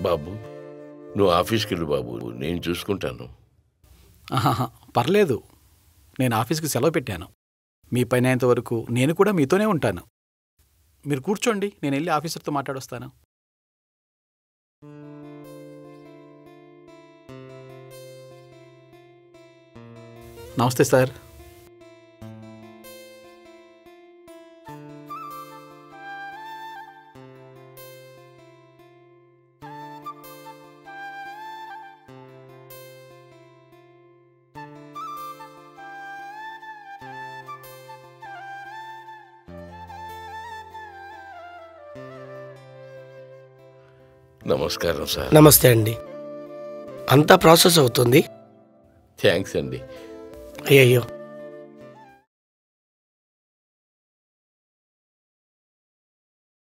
బాబు నువ్వు ఆఫీస్కి వెళ్ళు బాబు, నేను చూసుకుంటాను. పర్లేదు, నేను ఆఫీస్కి సెలవు పెట్టాను. మీ పని అయ్యేంత వరకు నేను కూడా మీతోనే ఉంటాను. మీరు కూర్చోండి, నేను వెళ్ళి ఆఫీసర్తో మాట్లాడొస్తాను. నమస్తే సార్. నమస్కారం సార్. నమస్తే అండి. అంతా ప్రాసెస్ అవుతుంది. థ్యాంక్స్ అండి. అయ్యయ్యో,